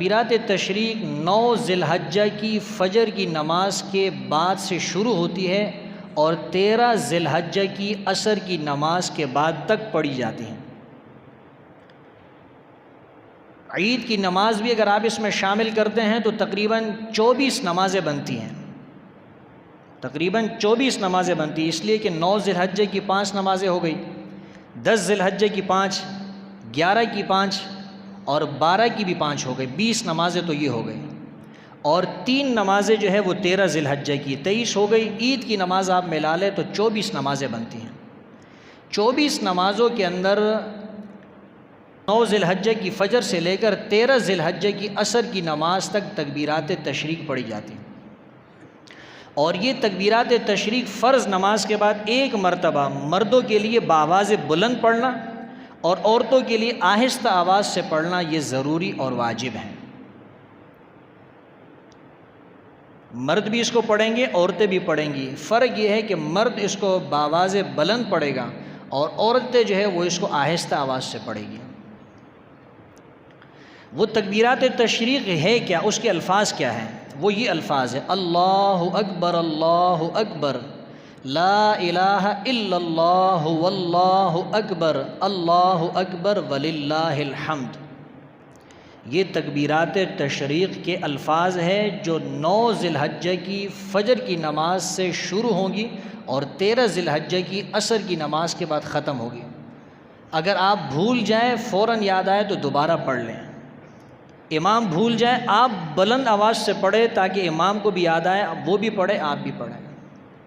تکبیرات تشریق 9 ذی الحجہ کی فجر کی نماز کے بعد سے شروع ہوتی ہے اور 13 ذی الحجہ کی عصر کی نماز کے بعد تک پڑھی جاتی ہیں۔ عید کی نماز بھی اگر آپ اس میں شامل کرتے ہیں تو تقریباً 24 نمازیں بنتی ہیں، تقریباً 24 نمازیں بنتی ہیں، اس لیے کہ 9 ذی الحجہ کی 5 نمازیں ہو گئی، 10 ذی الحجہ کی 5، 11 کی 5 اور 12 کی بھی 5 ہو گئی، 20 نمازیں تو یہ ہو گئی، اور 3 نمازیں جو ہے وہ 13 ذی الحجہ کی 23 ہو گئی۔ عید کی نماز آپ ملا لیں تو 24 نمازیں بنتی ہیں۔ 24 نمازوں کے اندر 9 ذی الحجہ کی فجر سے لے کر 13 ذی الحجہ کی عصر کی نماز تک تکبیرات تشریق پڑھی جاتی ہیں، اور یہ تکبیرات تشریق فرض نماز کے بعد ایک مرتبہ مردوں کے لیے بآواز بلند پڑھنا اور عورتوں کے لیے آہستہ آواز سے پڑھنا یہ ضروری اور واجب ہے۔ مرد بھی اس کو پڑھیں گے، عورتیں بھی پڑھیں گی، فرق یہ ہے کہ مرد اس کو بآواز بلند پڑھے گا اور عورتیں جو ہے وہ اس کو آہستہ آواز سے پڑھے گی۔ وہ تکبیرات تشریق ہے کیا، اس کے الفاظ کیا ہیں؟ وہ یہ الفاظ ہیں: اللہ اکبر اللہ اکبر، لا الہ الا اللہ واللہ اکبر، اللہ اکبر وللہ الحمد۔ یہ تکبیرات تشریق کے الفاظ ہیں جو 9 ذی الحجہ کی فجر کی نماز سے شروع ہوں گی اور 13 ذی الحجہ کی عصر کی نماز کے بعد ختم ہوگی۔ اگر آپ بھول جائیں، فوراً یاد آئے تو دوبارہ پڑھ لیں، امام بھول جائے آپ بلند آواز سے پڑھیں تاکہ امام کو بھی یاد آئے، وہ بھی پڑھے آپ بھی پڑھیں۔